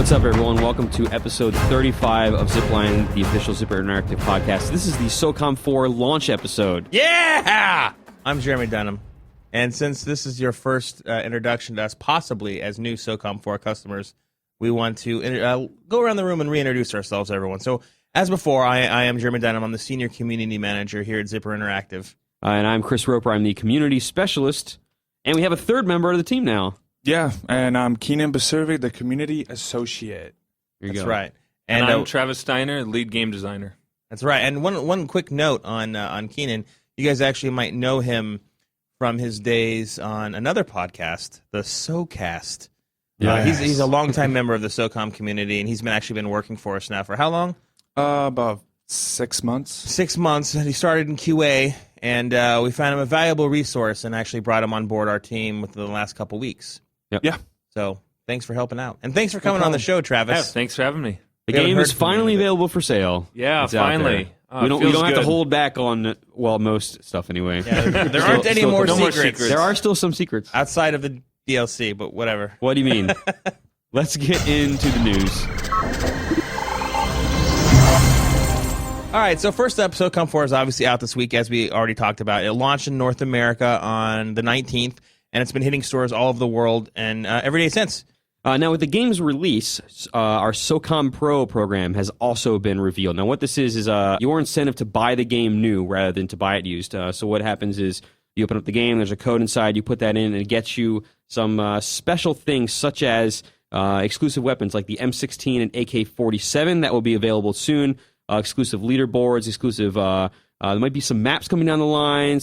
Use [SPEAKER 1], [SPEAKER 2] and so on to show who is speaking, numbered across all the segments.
[SPEAKER 1] What's up, everyone? Welcome to episode 35 of Zipline, the official Zipper Interactive podcast. This is the SOCOM 4 launch episode.
[SPEAKER 2] Yeah! I'm Jeremy Dunham, and since this is your first introduction to us, possibly as new SOCOM 4 customers, we want to go around the room and reintroduce ourselves, everyone. So, as before, I am Jeremy Dunham. I'm the Senior Community Manager here at Zipper Interactive.
[SPEAKER 1] And I'm Chris Roper. I'm the Community Specialist. And we have a third member of the team now.
[SPEAKER 3] Yeah, and I'm Keenan Baservi, the Community Associate.
[SPEAKER 2] That's right.
[SPEAKER 4] And I'm Travis Steiner, Lead Game Designer.
[SPEAKER 2] That's right. And one quick note on Keenan. You guys actually might know him from his days on another podcast, the SOCast.
[SPEAKER 3] Yes.
[SPEAKER 2] He's a longtime member of the SOCOM community, and he's been working for us now for how long?
[SPEAKER 3] About 6 months.
[SPEAKER 2] 6 months. He started in QA, and we found him a valuable resource and actually brought him on board our team within the last couple weeks.
[SPEAKER 1] Yep.
[SPEAKER 3] Yeah.
[SPEAKER 2] So thanks for helping out. And thanks for coming on the show, Travis.
[SPEAKER 4] Yeah, thanks for having me.
[SPEAKER 1] The game is finally available for sale.
[SPEAKER 4] Yeah,
[SPEAKER 1] It's out
[SPEAKER 4] finally.
[SPEAKER 1] there. We don't have to
[SPEAKER 4] good.
[SPEAKER 1] hold back on, well, most stuff anyway.
[SPEAKER 2] Yeah, there aren't any more secrets.
[SPEAKER 1] There are still some secrets.
[SPEAKER 2] Outside of the DLC, but whatever.
[SPEAKER 1] What do you mean? Let's get into the news.
[SPEAKER 2] All right, so first up, SOCOM 4 is obviously out this week, as we already talked about. It launched in North America on the 19th, and it's been hitting stores all over the world and every day since.
[SPEAKER 1] Now, with the game's release, our SOCOM Pro program has also been revealed. Now, what this is your incentive to buy the game new rather than to buy it used. So what happens is you open up the game, there's a code inside, you put that in, and it gets you some special things such as exclusive weapons like the M16 and AK-47 that will be available soon, exclusive leaderboards, exclusive... there might be some maps coming down the line.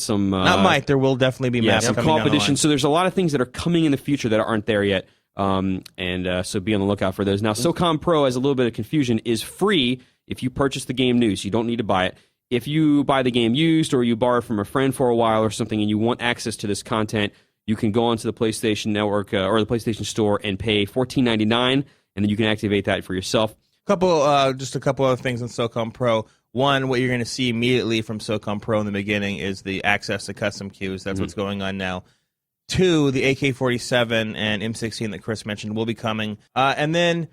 [SPEAKER 2] There will definitely be maps
[SPEAKER 1] some
[SPEAKER 2] coming
[SPEAKER 1] co-op
[SPEAKER 2] down the line.
[SPEAKER 1] editions. So there's a lot of things that are coming in the future that aren't there yet. So be on the lookout for those. Now, SOCOM Pro, as a little bit of confusion, is free if you purchase the game new, so you don't need to buy it. If you buy the game used or you borrow from a friend for a while or something and you want access to this content, you can go onto the PlayStation Network or the PlayStation Store and pay $14.99, and then you can activate that for yourself.
[SPEAKER 2] Just a couple other things on SOCOM Pro. One, what you're going to see immediately from SOCOM Pro in the beginning is the access to custom queues. That's what's going on now. Two, the AK-47 and M16 that Chris mentioned will be coming. And then,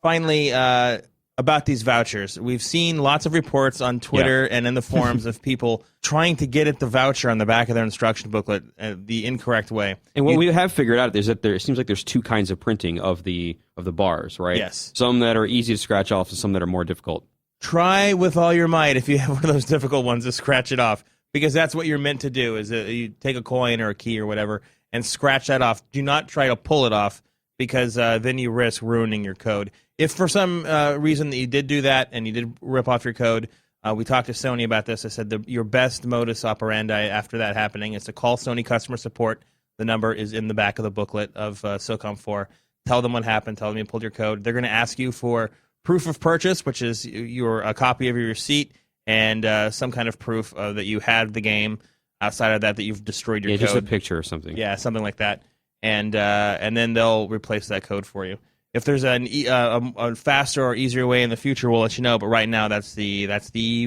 [SPEAKER 2] finally, about these vouchers. We've seen lots of reports on Twitter and in the forums of people trying to get at the voucher on the back of their instruction booklet the incorrect way.
[SPEAKER 1] And what we have figured out is that it seems like there's two kinds of printing of the bars, right?
[SPEAKER 2] Yes.
[SPEAKER 1] Some that are easy to scratch off and some that are more difficult.
[SPEAKER 2] Try with all your might, if you have one of those difficult ones, to scratch it off. Because that's what you're meant to do, is you take a coin or a key or whatever and scratch that off. Do not try to pull it off, because then you risk ruining your code. If for some reason that you did do that and you did rip off your code, we talked to Sony about this. I said your best modus operandi after that happening is to call Sony customer support. The number is in the back of the booklet of SOCOM 4. Tell them what happened. Tell them you pulled your code. They're going to ask you for proof of purchase, which is a copy of your receipt, and some kind of proof that you had the game. Outside of that you've destroyed your code.
[SPEAKER 1] Yeah, just a picture or something.
[SPEAKER 2] Yeah, something like that. And then they'll replace that code for you. If there's a faster or easier way in the future, we'll let you know. But right now, that's the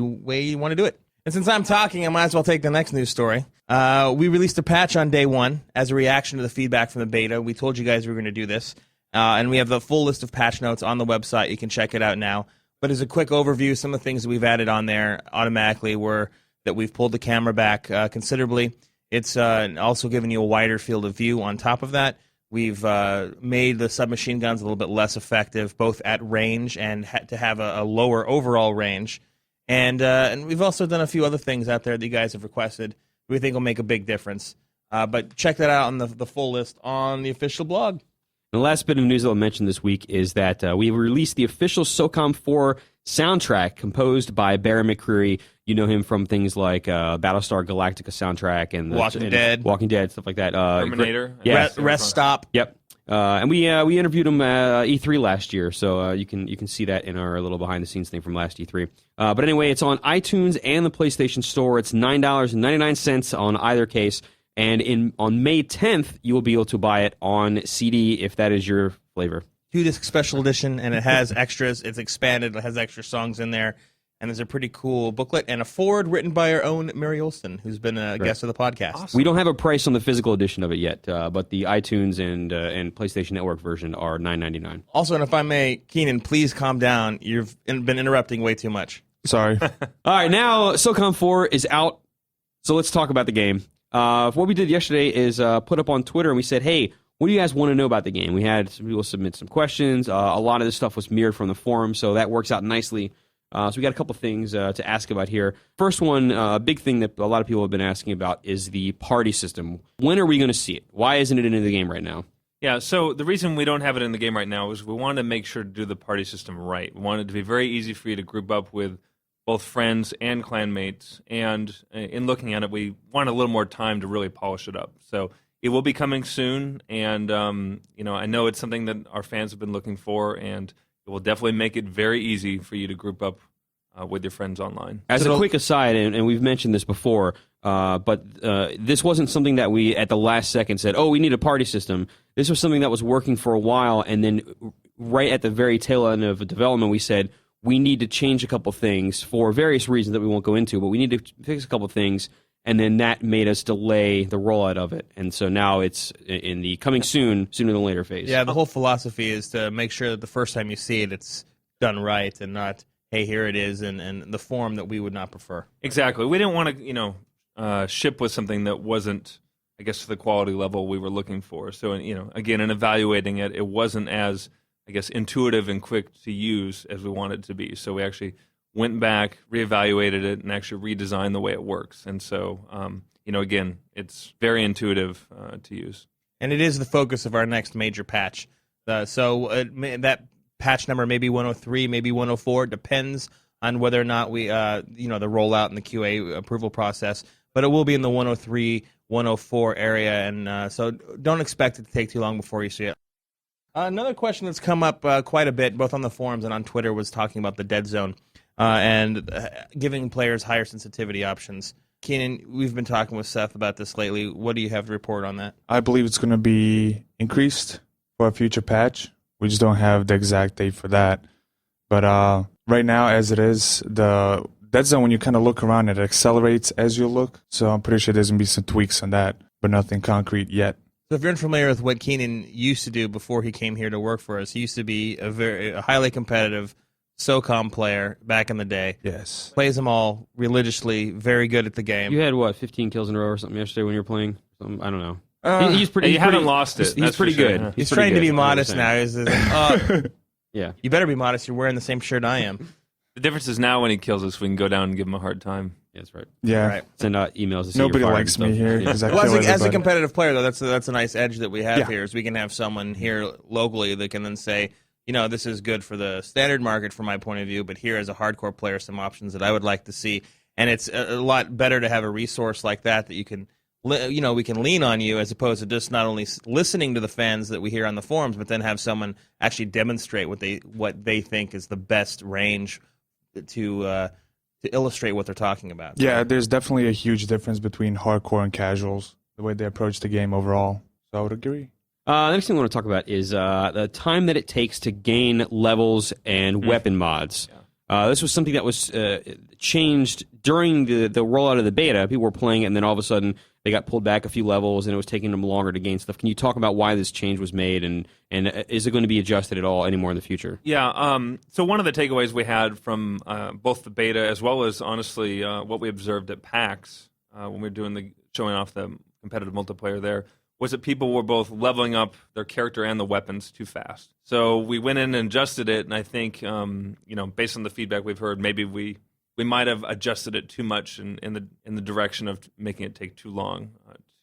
[SPEAKER 2] way you want to do it. And since I'm talking, I might as well take the next news story. We released a patch on day one as a reaction to the feedback from the beta. We told you guys we were going to do this. And we have the full list of patch notes on the website. You can check it out now. But as a quick overview, some of the things that we've added on there automatically were that we've pulled the camera back considerably. It's also given you a wider field of view on top of that. We've made the submachine guns a little bit less effective, both at range and to have a lower overall range. And we've also done a few other things out there that you guys have requested we think will make a big difference. But check that out on the full list on the official blog.
[SPEAKER 1] The last bit of news I'll mention this week is that we released the official SOCOM 4 soundtrack composed by Barry McCreary. You know him from things like Battlestar Galactica soundtrack and Walking Dead, stuff like that.
[SPEAKER 4] Terminator.
[SPEAKER 2] Rest Stop.
[SPEAKER 1] Yep. And we interviewed him at E3 last year, so you can see that in our little behind the scenes thing from last E3. But anyway, it's on iTunes and the PlayStation Store. It's $9.99 on either case. And on May 10th, you will be able to buy it on CD if that is your flavor.
[SPEAKER 2] 2-disc special edition, and it has extras. It's expanded. It has extra songs in there. And there's a pretty cool booklet and a foreword written by our own Mary Olson, who's been a guest of the podcast.
[SPEAKER 4] Awesome.
[SPEAKER 1] We don't have a price on the physical edition of it yet, but the iTunes and PlayStation Network version are $9.99.
[SPEAKER 2] Also, and if I may, Keenan, please calm down. You've been interrupting way too much.
[SPEAKER 3] Sorry.
[SPEAKER 1] All right, now SOCOM 4 is out, so let's talk about the game. What we did yesterday is put up on Twitter, and we said, hey, what do you guys want to know about the game? We had some people submit some questions. A lot of this stuff was mirrored from the forum, so that works out nicely. So we got a couple things to ask about here. First one, a big thing that a lot of people have been asking about is the party system. When are we going to see it? Why isn't it in the game right now?
[SPEAKER 4] Yeah, so the reason we don't have it in the game right now is we wanted to make sure to do the party system right. We wanted it to be very easy for you to group up with both friends and clanmates, and in looking at it, we want a little more time to really polish it up. So it will be coming soon, and I know it's something that our fans have been looking for, and it will definitely make it very easy for you to group up with your friends online.
[SPEAKER 1] As a quick aside, and we've mentioned this before, but this wasn't something that we, at the last second, said, oh, we need a party system. This was something that was working for a while, and then right at the very tail end of development, we said, we need to change a couple things for various reasons that we won't go into, but we need to fix a couple things, and then that made us delay the rollout of it. And so now it's in the coming sooner than later phase.
[SPEAKER 2] Yeah, the whole philosophy is to make sure that the first time you see it, it's done right and not, hey, here it is, and the form that we would not prefer.
[SPEAKER 4] Exactly. We didn't want to, ship with something that wasn't, I guess, to the quality level we were looking for. So, again, in evaluating it, it wasn't as, I guess, intuitive and quick to use as we wanted it to be. So we actually went back, reevaluated it, and actually redesigned the way it works. And so, again, it's very intuitive to use.
[SPEAKER 2] And it is the focus of our next major patch. That patch number may be 103, maybe 104. Depends on whether or not we, the rollout and the QA approval process. But it will be in the 103, 104 area. And so don't expect it to take too long before you see it. Another question that's come up quite a bit, both on the forums and on Twitter, was talking about the dead zone and giving players higher sensitivity options. Keenan, we've been talking with Seth about this lately. What do you have to report on that?
[SPEAKER 3] I believe it's going to be increased for a future patch. We just don't have the exact date for that. But right now, as it is, the dead zone, when you kind of look around, it accelerates as you look. So I'm pretty sure there's going to be some tweaks on that, but nothing concrete yet.
[SPEAKER 2] So if you're unfamiliar with what Keenan used to do before he came here to work for us, he used to be a highly competitive SOCOM player back in the day.
[SPEAKER 3] Yes.
[SPEAKER 2] Plays them all religiously, very good at the game.
[SPEAKER 1] You had, 15 kills in a row or something yesterday when you were playing? I don't know. He's pretty.
[SPEAKER 4] You haven't lost it.
[SPEAKER 1] He's
[SPEAKER 4] that's
[SPEAKER 1] pretty
[SPEAKER 4] for sure,
[SPEAKER 1] good.
[SPEAKER 4] yeah.
[SPEAKER 2] He's
[SPEAKER 1] pretty
[SPEAKER 2] trying to
[SPEAKER 1] good,
[SPEAKER 2] be modest
[SPEAKER 1] 100%.
[SPEAKER 2] now. He's like,
[SPEAKER 1] Yeah.
[SPEAKER 2] you better be modest. You're wearing the same shirt I am.
[SPEAKER 4] The difference is now when he kills us, we can go down and give him a hard time.
[SPEAKER 1] Yeah, that's right.
[SPEAKER 3] Yeah.
[SPEAKER 2] Right.
[SPEAKER 1] Send out emails to see
[SPEAKER 3] Nobody
[SPEAKER 1] you're fired
[SPEAKER 3] likes
[SPEAKER 1] and
[SPEAKER 3] me
[SPEAKER 1] stuff.
[SPEAKER 3] here
[SPEAKER 1] Yeah.
[SPEAKER 3] because I
[SPEAKER 2] Well,
[SPEAKER 3] kill
[SPEAKER 2] as a
[SPEAKER 3] everybody.
[SPEAKER 2] competitive player, though, that's a nice edge that we have
[SPEAKER 3] Yeah.
[SPEAKER 2] here. Is we can have someone here locally that can then say, this is good for the standard market from my point of view, but here as a hardcore player, some options that I would like to see. And it's a lot better to have a resource like that you can, we can lean on you as opposed to just not only listening to the fans that we hear on the forums, but then have someone actually demonstrate what they think is the best range to illustrate what they're talking about.
[SPEAKER 3] Yeah, there's definitely a huge difference between hardcore and casuals, the way they approach the game overall. So I would agree.
[SPEAKER 1] The next thing I want to talk about is the time that it takes to gain levels and weapon mods. This was something that was changed during the rollout of the beta. People were playing it, and then all of a sudden they got pulled back a few levels, and it was taking them longer to gain stuff. Can you talk about why this change was made, and is it going to be adjusted at all anymore in the future?
[SPEAKER 4] Yeah, so one of the takeaways we had from both the beta as well as, honestly, what we observed at PAX when we were doing showing off the competitive multiplayer there, was that people were both leveling up their character and the weapons too fast. So we went in and adjusted it, and I think, based on the feedback we've heard, maybe we might have adjusted it too much in the direction of making it take too long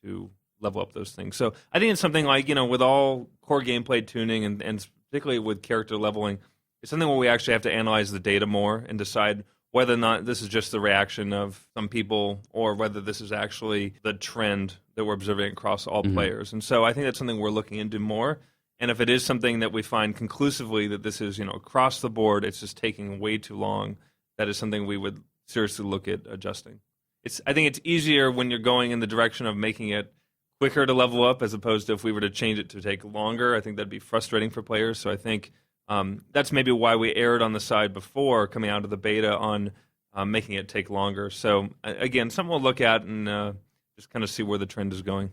[SPEAKER 4] to level up those things. So I think it's something like, with all core gameplay tuning and particularly with character leveling, it's something where we actually have to analyze the data more and decide whether or not this is just the reaction of some people or whether this is actually the trend that we're observing across all players. And so I think that's something we're looking into more. And if it is something that we find conclusively that this is, across the board, it's just taking way too long, that is something we would seriously look at adjusting. I think it's easier when you're going in the direction of making it quicker to level up as opposed to if we were to change it to take longer. I think that'd be frustrating for players. So I think That's maybe why we erred on the side before coming out of the beta on making it take longer. So again, something we'll look at and just kind of see where the trend is going.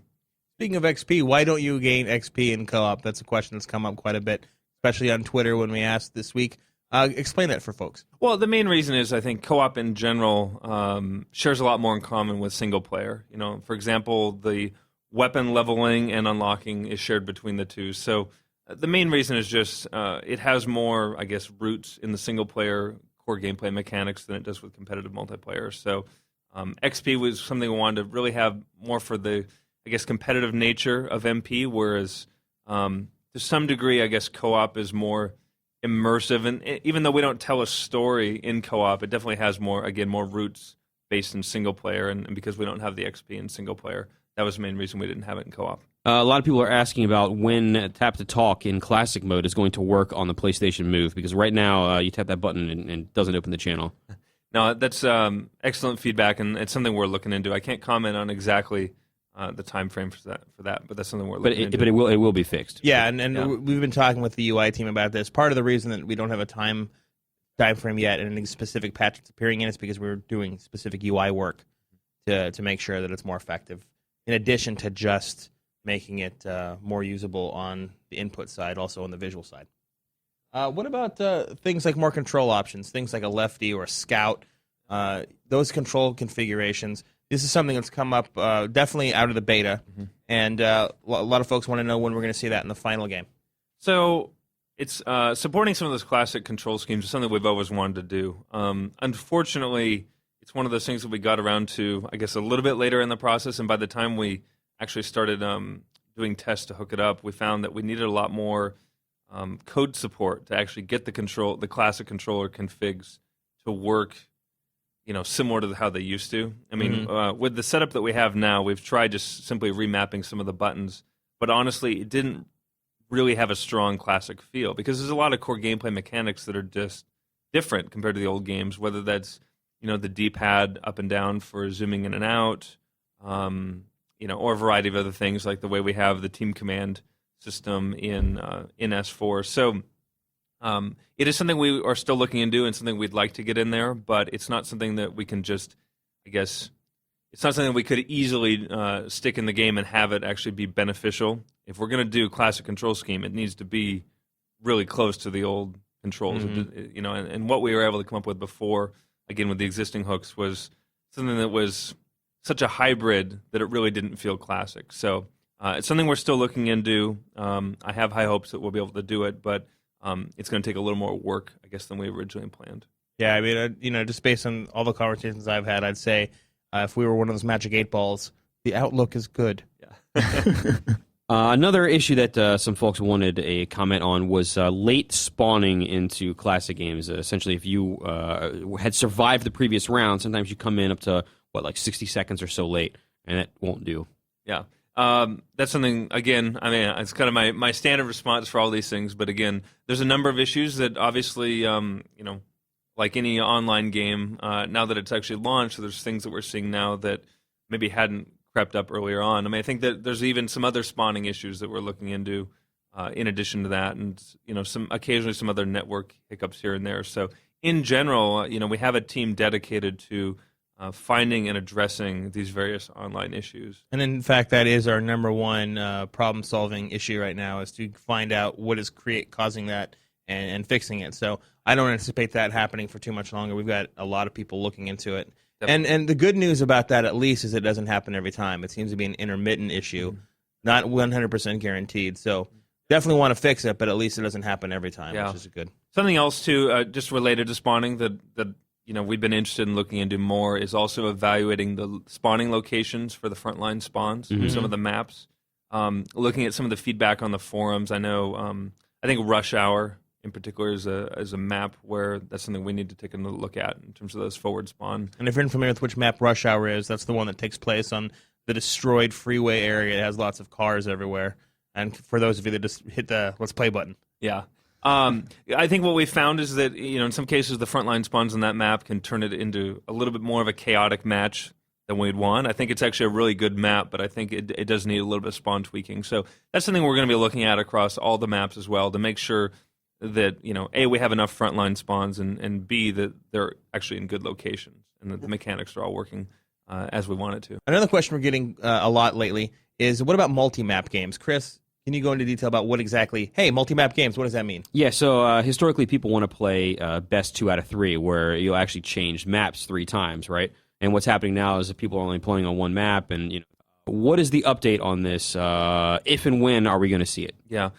[SPEAKER 2] Speaking of XP, why don't you gain XP in co-op? That's a question that's come up quite a bit, especially on Twitter when we asked this week. Explain that for folks.
[SPEAKER 4] Well, the main reason is I think co-op in general shares a lot more in common with single player. For example, the weapon leveling and unlocking is shared between the two. So the main reason is just it has more, I guess, roots in the single player core gameplay mechanics than it does with competitive multiplayer. So XP was something we wanted to really have more for the, I guess, competitive nature of MP, whereas to some degree, I guess, co-op is more immersive. And even though we don't tell a story in co-op, it definitely has more roots based in single player. And because we don't have the XP in single player, that was the main reason we didn't have it in co-op.
[SPEAKER 1] A lot of people are asking about when Tap to Talk in Classic mode is going to work on the PlayStation Move, because right now you tap that button and it doesn't open the channel.
[SPEAKER 4] No, that's excellent feedback, and it's something we're looking into. I can't comment on exactly the time frame for that, but that's something we're looking into.
[SPEAKER 1] But it will be fixed.
[SPEAKER 2] Yeah, and we've been talking with the UI team about this. Part of the reason that we don't have a time frame yet and any specific patch that's appearing in is because we're doing specific UI work to make sure that it's more effective, in addition to just making it more usable on the input side, also on the visual side. What about things like more control options, things like a lefty or a scout, those control configurations? This is something that's come up definitely out of the beta, and a lot of folks want to know when we're going to see that in the final game.
[SPEAKER 4] So it's supporting some of those classic control schemes is something we've always wanted to do. Unfortunately, it's one of those things that we got around to, I guess, a little bit later in the process, and by the time we actually started doing tests to hook it up, we found that we needed a lot more code support to actually get the classic controller configs to work, similar to how they used to. I mean, with the setup that we have now, we've tried just simply remapping some of the buttons, but honestly, it didn't really have a strong classic feel because there's a lot of core gameplay mechanics that are just different compared to the old games, whether that's, the D-pad up and down for zooming in and out, or a variety of other things like the way we have the team command system in S4. So it is something we are still looking into and something we'd like to get in there, but it's not something that we can just, I guess, it's not something we could easily stick in the game and have it actually be beneficial. If we're going to do classic control scheme, it needs to be really close to the old controls. And what we were able to come up with before, again, with the existing hooks, was something that was such a hybrid that it really didn't feel classic. So it's something we're still looking into. I have high hopes that we'll be able to do it, but it's going to take a little more work, I guess, than we originally planned.
[SPEAKER 2] Yeah, I mean, just based on all the conversations I've had, I'd say if we were one of those Magic 8 balls, the outlook is good.
[SPEAKER 4] Yeah.
[SPEAKER 1] Another issue that some folks wanted a comment on was late spawning into classic games. Essentially, if you had survived the previous round, sometimes you come in up to, 60 seconds or so late, and it won't do.
[SPEAKER 4] Yeah. That's something, again, I mean, it's kind of my standard response for all these things, but again, there's a number of issues that obviously, like any online game, now that it's actually launched, there's things that we're seeing now that maybe hadn't crept up earlier on. I mean, I think that there's even some other spawning issues that we're looking into in addition to that, and, occasionally some other network hiccups here and there. So in general, we have a team dedicated to finding and addressing these various online issues.
[SPEAKER 2] And in fact, that is our number one problem-solving issue right now, is to find out what is causing that and fixing it. So I don't anticipate that happening for too much longer. We've got a lot of people looking into it. And the good news about that, at least, is it doesn't happen every time. It seems to be an intermittent issue, not 100% guaranteed. So definitely want to fix it, but at least it doesn't happen every time, which is good.
[SPEAKER 4] Something else, too, just related to spawning that we've been interested in looking into more is also evaluating the spawning locations for the frontline spawns, some of the maps, looking at some of the feedback on the forums. I know, I think Rush Hour in particular is a map where that's something we need to take a look at in terms of those forward spawn.
[SPEAKER 2] And if you're unfamiliar with which map Rush Hour is, that's the one that takes place on the destroyed freeway area. It has lots of cars everywhere. And for those of you that just hit the Let's Play button.
[SPEAKER 4] Yeah. I think what we found is that, in some cases, the frontline spawns on that map can turn it into a little bit more of a chaotic match than we'd want. I think it's actually a really good map, but I think it does need a little bit of spawn tweaking. So that's something we're going to be looking at across all the maps as well to make sure that A, we have enough frontline spawns, and B, that they're actually in good locations and that the mechanics are all working as we want it to.
[SPEAKER 2] Another question we're getting a lot lately is, what about multi-map games? Chris, can you go into detail about what exactly, multi-map games, what does that mean?
[SPEAKER 1] Yeah, so historically people want to play best 2 out of 3, where you'll actually change maps 3 times, right? And what's happening now is that people are only playing on one map, and what is the update on this? If and when are we going to see it?
[SPEAKER 4] Yeah.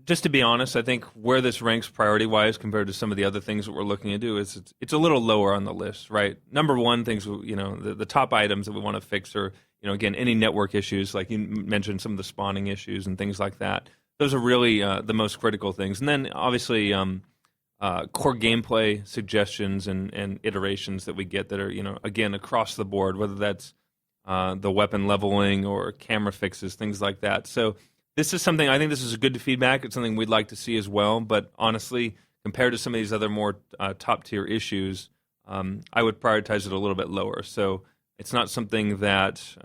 [SPEAKER 4] Just to be honest, I think where this ranks priority-wise compared to some of the other things that we're looking to do is it's a little lower on the list, right? Number one, things, the top items that we want to fix are, again, any network issues, like you mentioned, some of the spawning issues and things like that. Those are really the most critical things. And then, obviously, core gameplay suggestions and iterations that we get that are, again, across the board, whether that's the weapon leveling or camera fixes, things like that. So this is something, I think this is a good feedback. It's something we'd like to see as well. But honestly, compared to some of these other more top-tier issues, I would prioritize it a little bit lower. So it's not something that,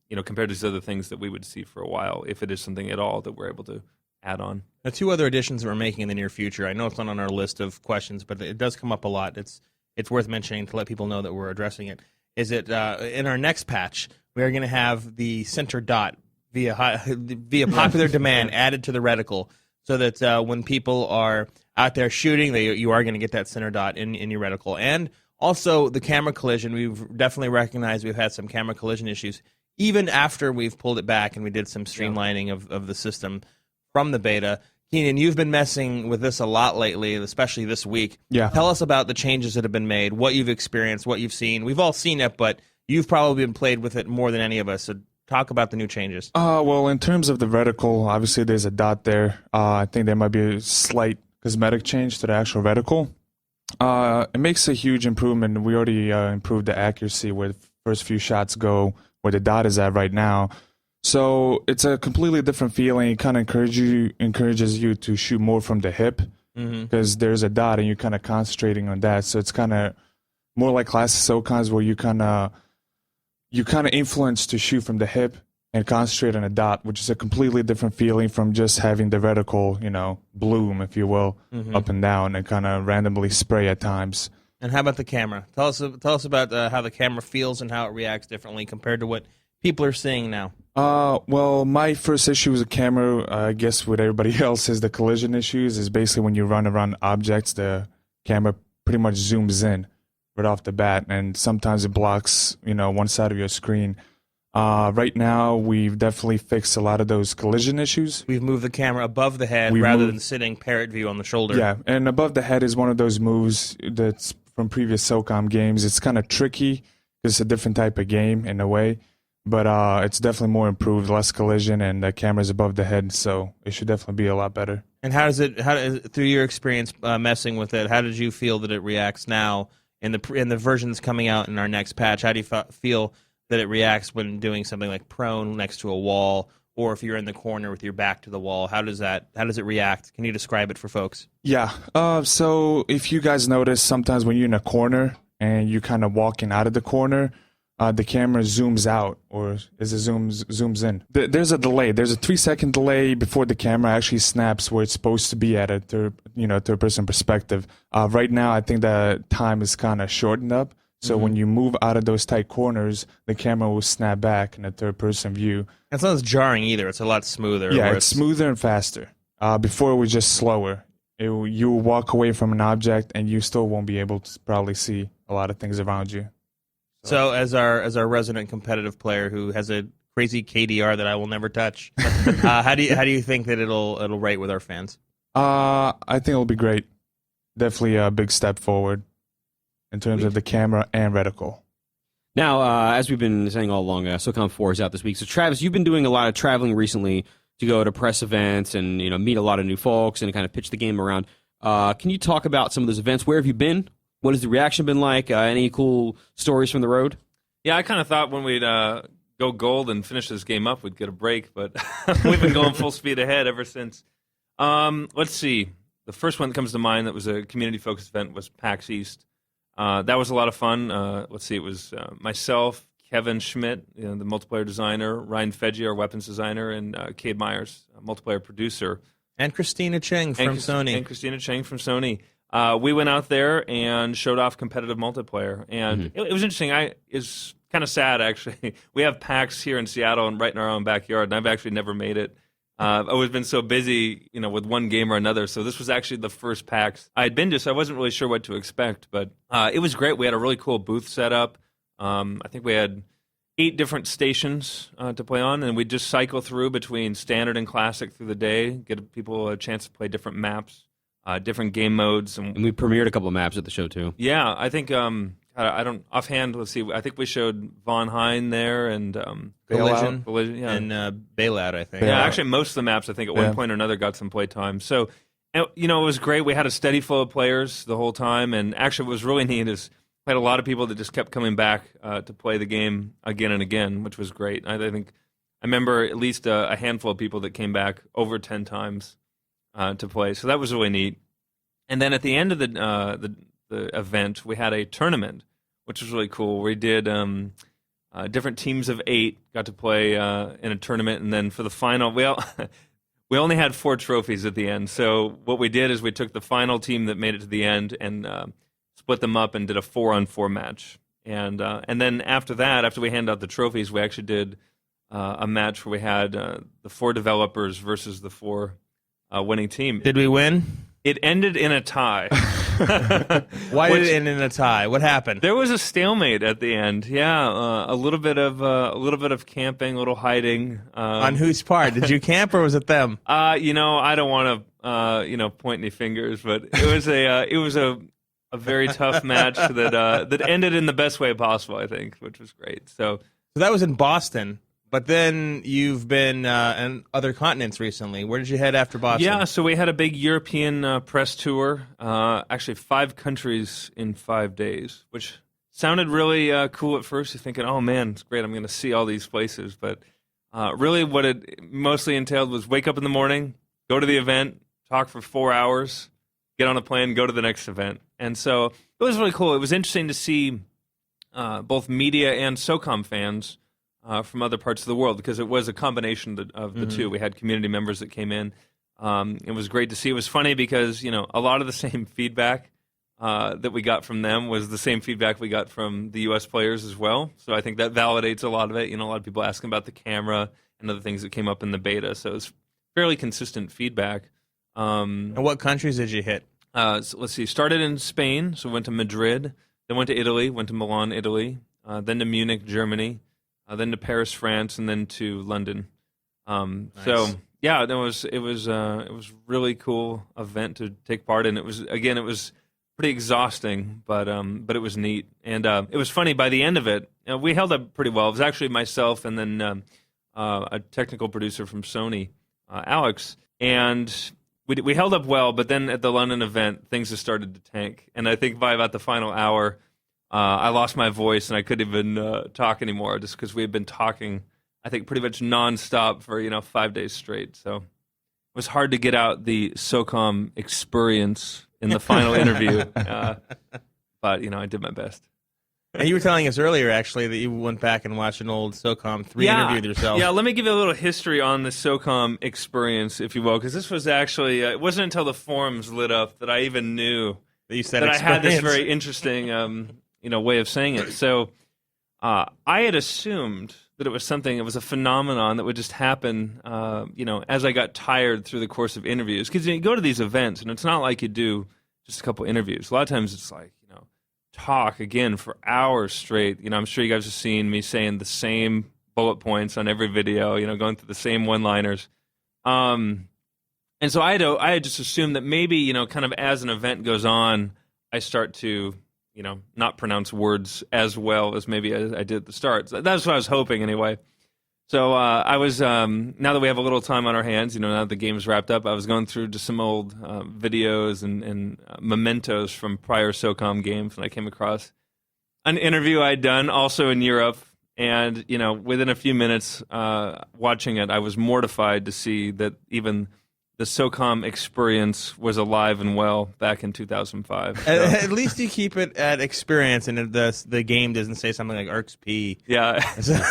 [SPEAKER 4] compared to these other things that we would see for a while, if it is something at all that we're able to add on.
[SPEAKER 2] Now, 2 other additions that we're making in the near future. I know it's not on our list of questions, but it does come up a lot. It's worth mentioning to let people know that we're addressing it. Is it in our next patch, we are going to have the center dot via popular demand added to the reticle, so that when people are out there shooting, you are going to get that center dot in your reticle. And also the camera collision. We've definitely recognized we've had some camera collision issues, even after we've pulled it back and we did some streamlining of the system from the beta. Keenan, you've been messing with this a lot lately, especially this week.
[SPEAKER 3] Yeah.
[SPEAKER 2] Tell us about the changes that have been made, what you've experienced, what you've seen. We've all seen it, but you've probably been played with it more than any of us. So talk about the new changes.
[SPEAKER 3] Well, in terms of the reticle, obviously there's a dot there. I think there might be a slight cosmetic change to the actual reticle. It makes a huge improvement. We already improved the accuracy where the first few shots go, where the dot is at right now. So it's a completely different feeling. It kind of encourages you to shoot more from the hip, because there's a dot and you're kind of concentrating on that. So it's kind of more like classic SOCOMs, where you kind of influence to shoot from the hip and concentrate on a dot, which is a completely different feeling from just having the reticle, bloom, if you will, up and down and kind of randomly spray at times.
[SPEAKER 2] And how about the camera? Tell us about how the camera feels and how it reacts differently compared to what people are seeing now.
[SPEAKER 3] Well, my first issue with the camera, I guess with everybody else, is the collision issues. Is basically when you run around objects, the camera pretty much zooms in right off the bat, and sometimes it blocks, one side of your screen. Right now, we've definitely fixed a lot of those collision issues.
[SPEAKER 2] We've moved the camera above the head rather than sitting parrot view on the shoulder.
[SPEAKER 3] Yeah, and above the head is one of those moves that's from previous SOCOM games. It's kind of tricky because it's a different type of game in a way, but it's definitely more improved, less collision, and the camera's above the head, so it should definitely be a lot better.
[SPEAKER 2] And how does it, through your experience messing with it, how did you feel that it reacts now in the version that's coming out in our next patch? How do you feel that it reacts when doing something like prone next to a wall, or if you're in the corner with your back to the wall? How does it react? Can you describe it for folks?
[SPEAKER 3] Yeah. So if you guys notice, sometimes when you're in a corner and you're kind of walking out of the corner, the camera zooms out, or as it zooms in. There's a delay. There's a 3-second delay before the camera actually snaps where it's supposed to be at a third-person perspective. Right now, I think the time is kind of shortened up. So when you move out of those tight corners, the camera will snap back in a third-person view.
[SPEAKER 2] It's not as jarring either. It's a lot smoother.
[SPEAKER 3] Yeah, it's smoother and faster. Before it was just slower. You walk away from an object and you still won't be able to probably see a lot of things around you.
[SPEAKER 2] So as our resident competitive player who has a crazy KDR that I will never touch, how do you think that it'll rate with our fans?
[SPEAKER 3] I think it'll be great. Definitely a big step forward in terms of the camera and reticle.
[SPEAKER 1] Now, as we've been saying all along, SOCOM 4 is out this week. So, Travis, you've been doing a lot of traveling recently to go to press events and meet a lot of new folks and kind of pitch the game around. Can you talk about some of those events? Where have you been? What has the reaction been like? Any cool stories from the road?
[SPEAKER 4] Yeah, I kind of thought when we'd go gold and finish this game up, we'd get a break, but we've been going full speed ahead ever since. Let's see. The first one that comes to mind that was a community-focused event was PAX East. That was a lot of fun. Let's see, it was myself, Kevin Schmidt, the multiplayer designer, Ryan Feggi, our weapons designer, and Cade Myers, multiplayer producer.
[SPEAKER 2] And Christina Cheng from Sony.
[SPEAKER 4] And Christina Cheng from Sony. We went out there and showed off competitive multiplayer, and it was interesting. It's kind of sad, actually. We have PAX here in Seattle and right in our own backyard, and I've actually never made it. I've always been so busy, with one game or another. So this was actually the first PAX I had been to, so I wasn't really sure what to expect. But it was great. We had a really cool booth set up. I think we had 8 different stations to play on, and we'd just cycle through between standard and classic through the day, give people a chance to play different maps, different game modes.
[SPEAKER 1] And we premiered a couple of maps at the show, too.
[SPEAKER 4] Yeah, I think, I don't, offhand, let's see, I think we showed Von Hein there and
[SPEAKER 2] Collision,
[SPEAKER 4] yeah.
[SPEAKER 2] and Bailout, I think.
[SPEAKER 4] Yeah, actually, most of the maps, I think, at one point or another got some play time. So, it was great. We had a steady flow of players the whole time, and actually what was really neat is we had a lot of people that just kept coming back to play the game again and again, which was great. I remember at least a handful of people that came back over 10 times to play, so that was really neat. And then at the end of the event, we had a tournament, which was really cool. We did different teams of 8 got to play in a tournament, and then for the final, we only had 4 trophies at the end. So what we did is we took the final team that made it to the end and split them up and did a 4-on-4 match. And then after that, after we handed out the trophies, we actually did a match where we had the 4 developers versus the 4 winning team.
[SPEAKER 2] Did we win?
[SPEAKER 4] It ended in a tie.
[SPEAKER 2] Why did it end in a tie? What happened?
[SPEAKER 4] There was a stalemate at the end. Yeah, a little bit of camping, a little hiding.
[SPEAKER 2] On whose part? Did you camp or was it them?
[SPEAKER 4] I don't want to point any fingers, but it was a very tough match that ended in the best way possible, I think, which was great. So
[SPEAKER 2] that was in Boston. But then you've been in other continents recently. Where did you head after Boston?
[SPEAKER 4] Yeah, so we had a big European press tour, actually 5 countries in 5 days, which sounded really cool at first. You're thinking, oh man, it's great, I'm going to see all these places. But really what it mostly entailed was wake up in the morning, go to the event, talk for 4 hours, get on a plane, go to the next event. And so it was really cool. It was interesting to see both media and SOCOM fans from other parts of the world, because it was a combination of the two. We had community members that came in. It was great to see. It was funny because, a lot of the same feedback that we got from them was the same feedback we got from the U.S. players as well. So I think that validates a lot of it. A lot of people asking about the camera and other things that came up in the beta. So it was fairly consistent feedback.
[SPEAKER 2] And what countries did you hit?
[SPEAKER 4] So let's see. Started in Spain, so went to Madrid, then went to Italy, went to Milan, Italy, then to Munich, Germany, then to Paris, France, and then to London. Nice. So yeah, it was really cool event to take part in. It was pretty exhausting, but it was neat, and it was funny. By the end of it, we held up pretty well. It was actually myself and then a technical producer from Sony, Alex, and we held up well. But then at the London event, things just started to tank, and I think by about the final hour, I lost my voice and I couldn't even talk anymore, just because we had been talking, I think, pretty much nonstop for 5 days straight. So it was hard to get out the SOCOM experience in the final interview, but I did my best.
[SPEAKER 2] And you were telling us earlier, actually, that you went back and watched an old SOCOM 3 interview with yourself.
[SPEAKER 4] Yeah, let me give you a little history on the SOCOM experience, if you will, because this was actually it wasn't until the forums lit up that I even knew
[SPEAKER 2] that you said
[SPEAKER 4] that I had this very interesting way of saying it. So I had assumed that it was a phenomenon that would just happen, as I got tired through the course of interviews. Because you go to these events, and it's not like you do just a couple interviews. A lot of times it's like, talk again for hours straight. I'm sure you guys have seen me saying the same bullet points on every video, going through the same one-liners. And so I had just assumed that maybe, kind of as an event goes on, I start to not pronounce words as well as maybe I did at the start. So that's what I was hoping anyway. So I was, now that we have a little time on our hands, now that the game's wrapped up, I was going through just some old videos and mementos from prior SOCOM games, and I came across an interview I'd done also in Europe. And, within a few minutes watching it, I was mortified to see that even the SOCOM experience was alive and well back in 2005. So.
[SPEAKER 2] At least you keep it at experience, and the game doesn't say something like ERXP.
[SPEAKER 4] Yeah.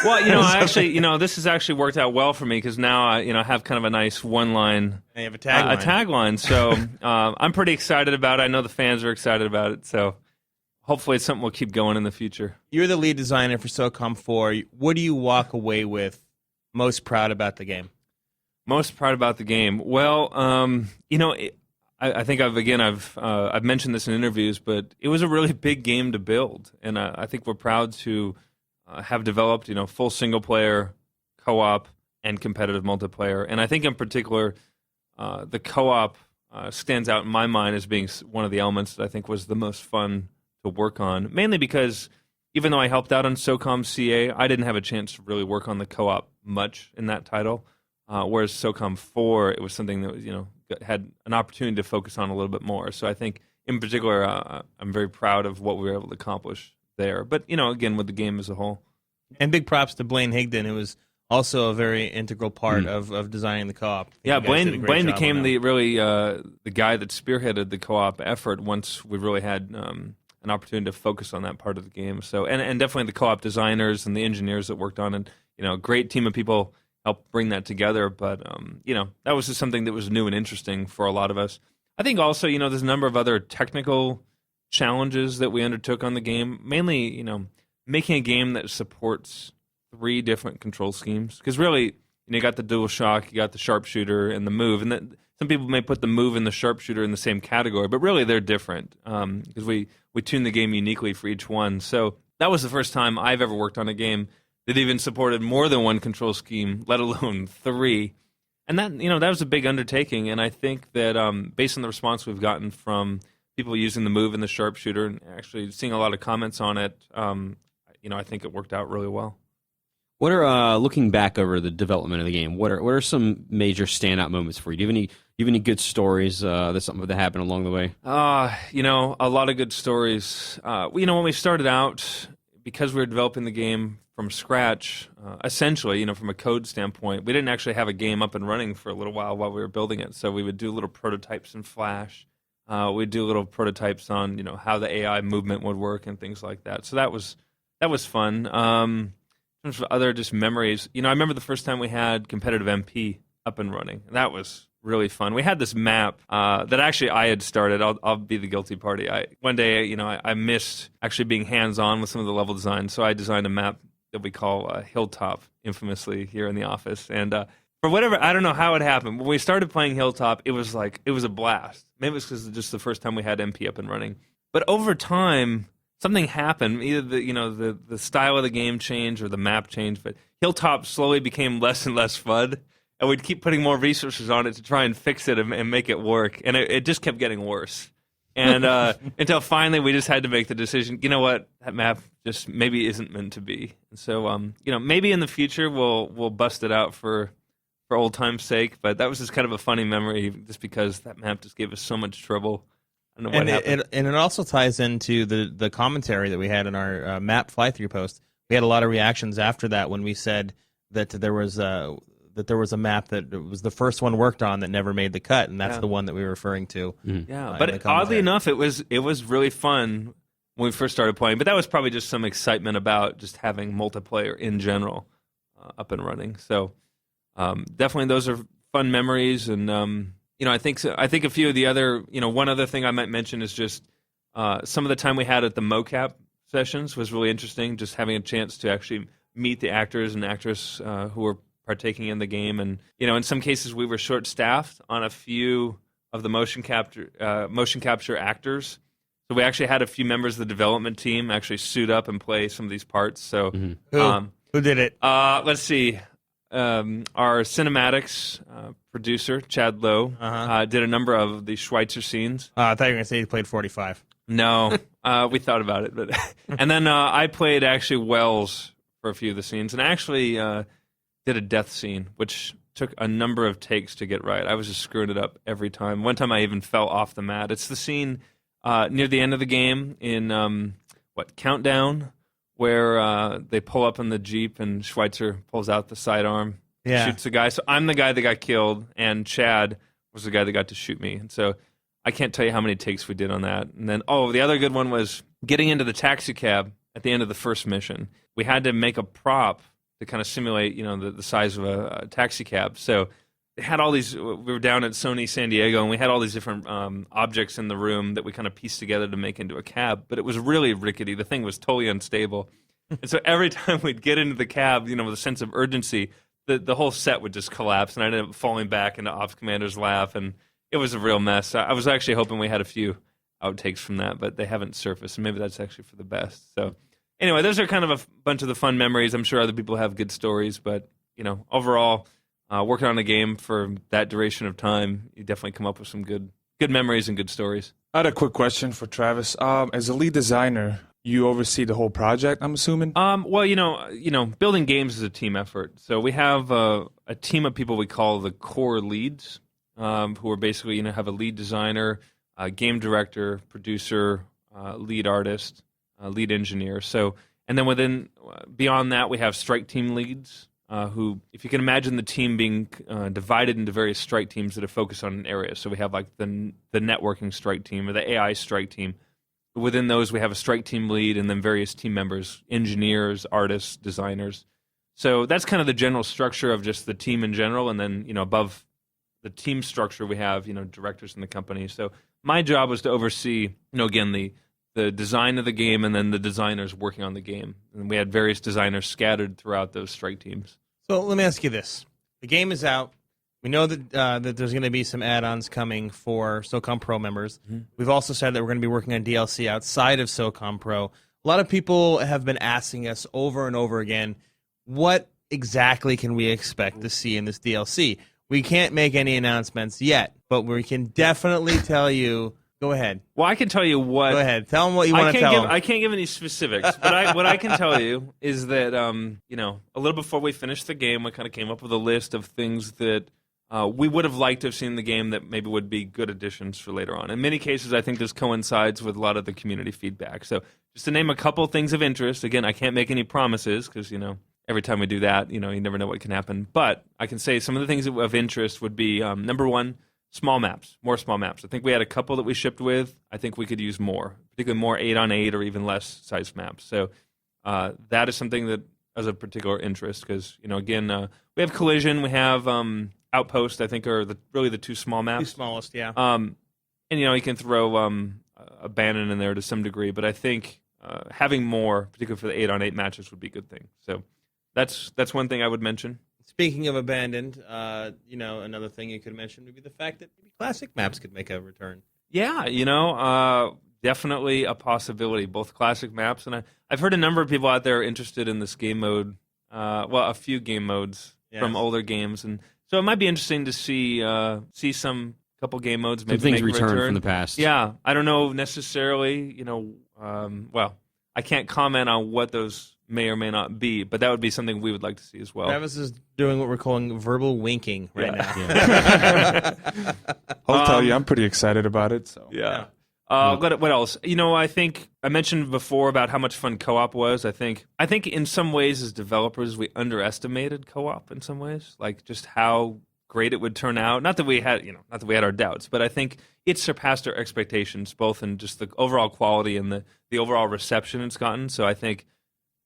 [SPEAKER 4] Well, I actually, this has actually worked out well for me because now I have kind of a nice one-line,
[SPEAKER 2] and you have a tagline.
[SPEAKER 4] A tagline. So I'm pretty excited about it. I know the fans are excited about it. So hopefully it's something we'll keep going in the future.
[SPEAKER 2] You're the lead designer for SOCOM 4. What do you walk away with most proud about the game?
[SPEAKER 4] Most proud about the game. Well, I think I've mentioned this in interviews, but it was a really big game to build, and I think we're proud to have developed full single player, co-op, and competitive multiplayer. And I think in particular, the co-op stands out in my mind as being one of the elements that I think was the most fun to work on. Mainly because even though I helped out on SOCOM CA, I didn't have a chance to really work on the co-op much in that title. Whereas SOCOM 4, it was something that was, had an opportunity to focus on a little bit more. So I think, in particular, I'm very proud of what we were able to accomplish there. But, again, with the game as a whole.
[SPEAKER 2] And big props to Blaine Higdon, who was also a very integral part of designing the co-op.
[SPEAKER 4] Yeah, Blaine became the guy that spearheaded the co-op effort once we really had an opportunity to focus on that part of the game. So and definitely the co-op designers and the engineers that worked on it. Great team of people help bring that together, but that was just something that was new and interesting for a lot of us. I think also, there's a number of other technical challenges that we undertook on the game, mainly, making a game that supports 3 different control schemes, because really, you got the DualShock, you got the sharpshooter, and the move, and some people may put the move and the sharpshooter in the same category, but really they're different, because we tuned the game uniquely for each one. So that was the first time I've ever worked on a game that even supported more than one control scheme, let alone 3. And that, that was a big undertaking. And I think that based on the response we've gotten from people using the move and the sharpshooter and actually seeing a lot of comments on it, I think it worked out really well.
[SPEAKER 1] What are looking back over the development of the game? What are some major standout moments for you? Do you have any good stories? That's something that happened along the way.
[SPEAKER 4] A lot of good stories. When we started out, because we were developing the game from scratch, essentially, from a code standpoint, we didn't actually have a game up and running for a little while we were building it. So we would do little prototypes in Flash. We'd do little prototypes on, how the AI movement would work and things like that. So that was fun. In terms of other just memories, I remember the first time we had competitive MP up and running. That was really fun. We had this map that actually I had started. I'll be the guilty party. One day, I missed actually being hands-on with some of the level design, so I designed a map that we call Hilltop, infamously here in the office. And for whatever, I don't know how it happened. When we started playing Hilltop, it was a blast. Maybe it was because just the first time we had MP up and running. But over time, something happened. Either the style of the game changed or the map changed. But Hilltop slowly became less and less fun. And we'd keep putting more resources on it to try and fix it and make it work. And it just kept getting worse. And until finally we just had to make the decision, you know what, that map just maybe isn't meant to be. And so, maybe in the future we'll bust it out for old time's sake. But that was just kind of a funny memory just because that map just gave us so much trouble. I don't know what happened.
[SPEAKER 2] And it also ties into the commentary that we had in our map fly-through post. We had a lot of reactions after that when we said that there was a map that was the first one worked on that never made the cut, and that's the one that we were referring to.
[SPEAKER 1] Mm-hmm.
[SPEAKER 4] Yeah, but oddly enough, it was really fun when we first started playing. But that was probably just some excitement about just having multiplayer in general up and running. So definitely those are fun memories, and I think a few of the other, one other thing I might mention is just some of the time we had at the mocap sessions was really interesting. Just having a chance to actually meet the actors and actress who were partaking in the game, and in some cases we were short-staffed on a few of the motion capture actors, so we actually had a few members of the development team actually suit up and play some of these parts. So
[SPEAKER 2] who did it?
[SPEAKER 4] Let's see, our cinematics producer Chad Lowe did a number of the Schweitzer scenes.
[SPEAKER 2] I thought you were going to say he played 45.
[SPEAKER 4] No, we thought about it, but and then I played actually Wells for a few of the scenes, and actually did a death scene, which took a number of takes to get right. I was just screwing it up every time. One time I even fell off the mat. It's the scene near the end of the game in Countdown, where they pull up in the Jeep and Schweitzer pulls out the sidearm, shoots the guy. So I'm the guy that got killed, and Chad was the guy that got to shoot me. And so I can't tell you how many takes we did on that. And then, the other good one was getting into the taxi cab at the end of the first mission. We had to make a prop to kind of simulate, the size of a taxi cab. So they had all these. We were down at Sony San Diego, and we had all these different objects in the room that we kind of pieced together to make into a cab. But it was really rickety. The thing was totally unstable. And so every time we'd get into the cab, with a sense of urgency, the whole set would just collapse, and I ended up falling back into Ops Commander's lap, and it was a real mess. I was actually hoping we had a few outtakes from that, but they haven't surfaced, and maybe that's actually for the best. So anyway, those are kind of a bunch of the fun memories. I'm sure other people have good stories, but overall, working on a game for that duration of time, you definitely come up with some good memories and good stories.
[SPEAKER 3] I had a quick question for Travis. As a lead designer, you oversee the whole project, I'm assuming?
[SPEAKER 4] Well, building games is a team effort. So we have a team of people we call the core leads, who are basically, have a lead designer, game director, producer, lead artist, lead engineer. So, and then beyond that, we have strike team leads, who, if you can imagine the team being divided into various strike teams that are focused on an area. So we have like the networking strike team or the AI strike team. Within those, we have a strike team lead and then various team members, engineers, artists, designers. So that's kind of the general structure of just the team in general. And then, above the team structure, we have, directors in the company. So my job was to oversee, again, the design of the game and then the designers working on the game. And we had various designers scattered throughout those strike teams.
[SPEAKER 2] So let me ask you this. The game is out. We know that there's going to be some add-ons coming for SOCOM Pro members. Mm-hmm. We've also said that we're going to be working on DLC outside of SOCOM Pro. A lot of people have been asking us over and over again, what exactly can we expect to see in this DLC? We can't make any announcements yet, but we can definitely tell you. Go ahead.
[SPEAKER 4] Well, I can tell you what.
[SPEAKER 2] Go ahead. Tell them what you want to tell them.
[SPEAKER 4] I can't give any specifics, but what I can tell you is that, a little before we finished the game, we kind of came up with a list of things that we would have liked to have seen in the game that maybe would be good additions for later on. In many cases, I think this coincides with a lot of the community feedback. So just to name a couple things of interest, again, I can't make any promises because, every time we do that, you never know what can happen. But I can say some of the things of interest would be, number one, small maps, more small maps. I think we had a couple that we shipped with. I think we could use more, particularly more 8-on-8 or even less size maps. So that is something that is of particular interest because, again, we have Collision, we have Outpost, I think, are really the two small maps.
[SPEAKER 2] The smallest, yeah.
[SPEAKER 4] And, you can throw Abandon in there to some degree, but I think having more, particularly for the 8-on-8 matches, would be a good thing. So that's one thing I would mention.
[SPEAKER 2] Speaking of Abandoned, another thing you could mention would be the fact that maybe classic maps could make a return.
[SPEAKER 4] Yeah, definitely a possibility, both classic maps. And I've heard a number of people out there interested in this game mode, a few game modes from older games. And so it might be interesting to see some couple game modes. Maybe
[SPEAKER 1] some things
[SPEAKER 4] make
[SPEAKER 1] return
[SPEAKER 4] return
[SPEAKER 1] from the past.
[SPEAKER 4] Yeah, I don't know necessarily, I can't comment on what those may or may not be, but that would be something we would like to see as well.
[SPEAKER 2] Travis is doing what we're calling verbal winking right now.
[SPEAKER 3] Yeah. I'll tell you, I'm pretty excited about it. So
[SPEAKER 4] yeah. What else? I think I mentioned before about how much fun co-op was. I think in some ways as developers we underestimated co-op in some ways, like just how great it would turn out. Not that we had our doubts, but I think it surpassed our expectations, both in just the overall quality and the overall reception it's gotten. So I think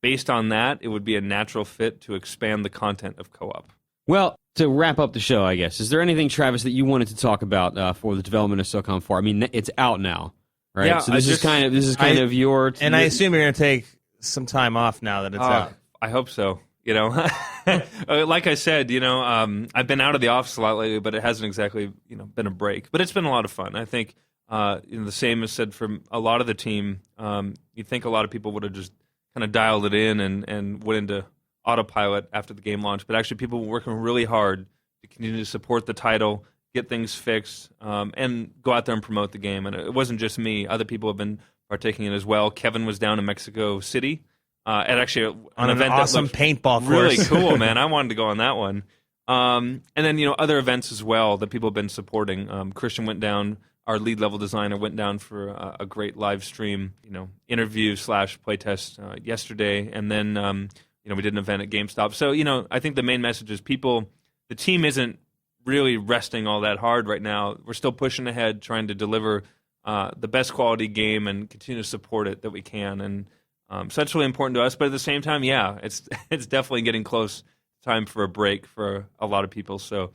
[SPEAKER 4] based on that, it would be a natural fit to expand the content of co-op.
[SPEAKER 1] Well, to wrap up the show, I guess, is there anything, Travis, that you wanted to talk about for the development of SOCOM 4? I mean, it's out now, right?
[SPEAKER 4] Yeah,
[SPEAKER 1] so this is kind of your...
[SPEAKER 2] And I assume you're going to take some time off now that it's out.
[SPEAKER 4] I hope so. Like I said, I've been out of the office a lot lately, but it hasn't exactly, been a break. But it's been a lot of fun. I think the same is said from a lot of the team. You'd think a lot of people would have just kind of dialed it in and went into autopilot after the game launch, but actually people were working really hard to continue to support the title, get things fixed, and go out there and promote the game. And it wasn't just me; other people have been partaking in it as well. Kevin was down in Mexico City at actually
[SPEAKER 2] an event awesome that paintball course.
[SPEAKER 4] Really cool, man. I wanted to go on that one. And then other events as well that people have been supporting. Christian went down. Our lead level designer went down for a great live stream, interview / playtest yesterday, and then we did an event at GameStop. So I think the main message is the team isn't really resting all that hard right now. We're still pushing ahead, trying to deliver the best quality game and continue to support it that we can. And so that's really important to us. But at the same time, yeah, it's definitely getting close time for a break for a lot of people. So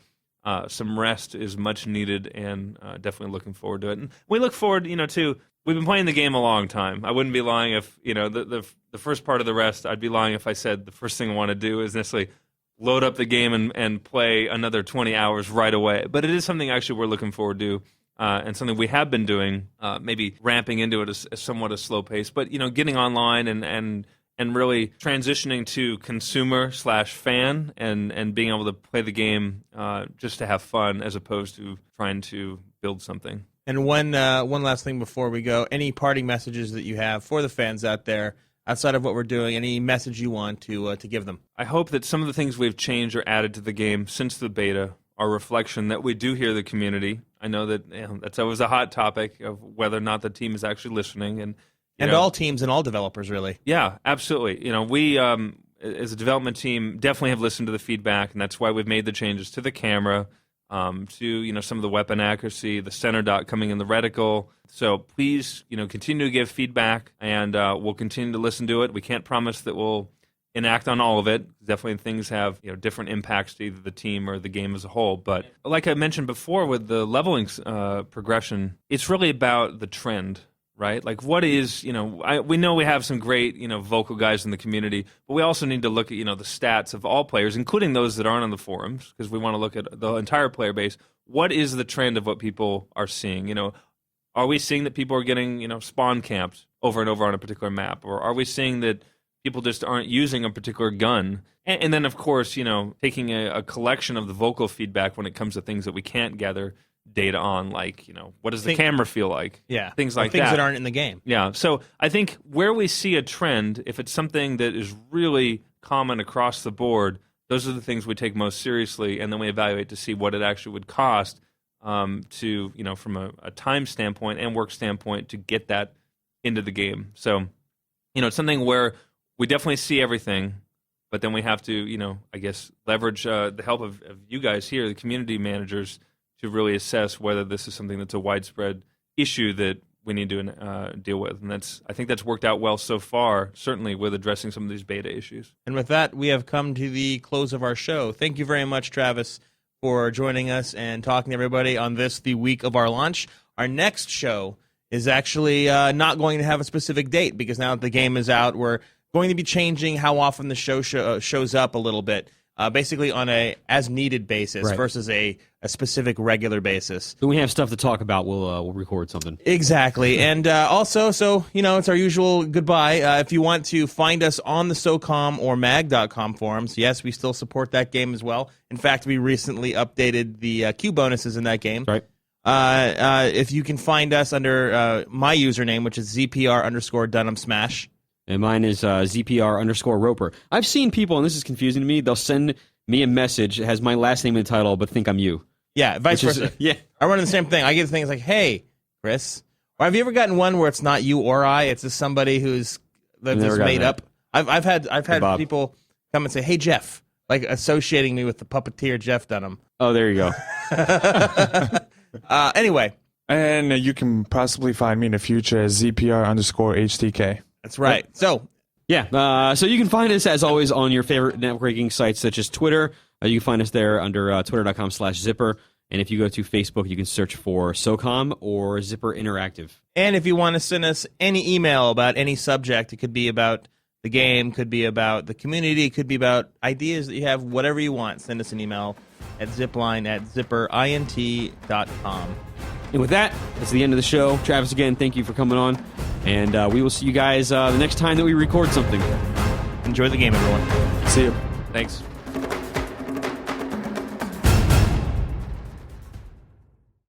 [SPEAKER 4] some rest is much needed, and definitely looking forward to it. And we look forward, to we've been playing the game a long time. I wouldn't be lying if the first part of the rest. I'd be lying if I said the first thing I want to do is necessarily load up the game and play another 20 hours right away. But it is something actually we're looking forward to. And something we have been doing, maybe ramping into it at somewhat a slow pace, but getting online and really transitioning to consumer/fan and being able to play the game just to have fun as opposed to trying to build something.
[SPEAKER 2] And one last thing before we go, any parting messages that you have for the fans out there outside of what we're doing, any message you want to give them?
[SPEAKER 4] I hope that some of the things we've changed or added to the game since the beta are a reflection that we do hear the community. I know that that's always a hot topic of whether or not the team is actually listening. And
[SPEAKER 2] all teams and all developers, really.
[SPEAKER 4] Yeah, absolutely. We, as a development team, definitely have listened to the feedback, and that's why we've made the changes to the camera, to some of the weapon accuracy, the center dot coming in the reticle. So please, continue to give feedback, and we'll continue to listen to it. We can't promise that we'll enact on all of it. Definitely things have different impacts to either the team or the game as a whole. But like I mentioned before with the leveling progression, it's really about the trend, right? Like what is, we know we have some great, vocal guys in the community, but we also need to look at, the stats of all players, including those that aren't on the forums, because we want to look at the entire player base. What is the trend of what people are seeing? Are we seeing that people are getting, spawn camped over and over on a particular map? Or are we seeing that people just aren't using a particular gun? And then, of course, taking a collection of the vocal feedback when it comes to things that we can't gather data on, like, what does the camera feel like?
[SPEAKER 2] Yeah.
[SPEAKER 4] Things like
[SPEAKER 2] things
[SPEAKER 4] that
[SPEAKER 2] aren't in the game.
[SPEAKER 4] Yeah. So I think where we see a trend, if it's something that is really common across the board, those are the things we take most seriously, and then we evaluate to see what it actually would cost to, from a time standpoint and work standpoint to get that into the game. So, it's something where we definitely see everything, but then we have to, I guess, leverage the help of you guys here, the community managers, to really assess whether this is something that's a widespread issue that we need to deal with. And I think that's worked out well so far, certainly with addressing some of these beta issues.
[SPEAKER 2] And with that, we have come to the close of our show. Thank you very much, Travis, for joining us and talking to everybody on this, the week of our launch. Our next show is actually not going to have a specific date, because now that the game is out, we're going to be changing how often the show shows up a little bit. Basically on a as-needed basis versus a specific regular basis.
[SPEAKER 1] When we have stuff to talk about, we'll record something.
[SPEAKER 2] Exactly. And also, so, it's our usual goodbye. If you want to find us on the SOCOM or mag.com forums, yes, we still support that game as well. In fact, we recently updated the Q bonuses in that game.
[SPEAKER 1] Right.
[SPEAKER 2] If you can find us under my username, which is ZPR_Dunham_Smash.
[SPEAKER 1] And mine is ZPR_Roper. I've seen people, and this is confusing to me, they'll send me a message that has my last name in the title, but think I'm you.
[SPEAKER 2] Yeah, vice versa.
[SPEAKER 1] Yeah.
[SPEAKER 2] I run the same thing. I get things like, hey, Chris. Or have you ever gotten one where it's not you or I, it's just somebody that's made up? I've had people come and say, hey, Jeff, like associating me with the puppeteer Jeff Dunham.
[SPEAKER 1] Oh, there you go.
[SPEAKER 2] Anyway.
[SPEAKER 3] And you can possibly find me in the future as ZPR_HTK.
[SPEAKER 2] That's right. So,
[SPEAKER 1] yeah. So you can find us, as always, on your favorite networking sites, such as Twitter. You can find us there under twitter.com/Zipper. And if you go to Facebook, you can search for SOCOM or Zipper Interactive.
[SPEAKER 2] And if you want to send us any email about any subject, it could be about the game, could be about the community, could be about ideas that you have, whatever you want. Send us an email at zipline@zipperint.com.
[SPEAKER 1] And with that, that's the end of the show. Travis, again, thank you for coming on. And we will see you guys the next time that we record something.
[SPEAKER 2] Enjoy the game, everyone.
[SPEAKER 3] See you.
[SPEAKER 4] Thanks.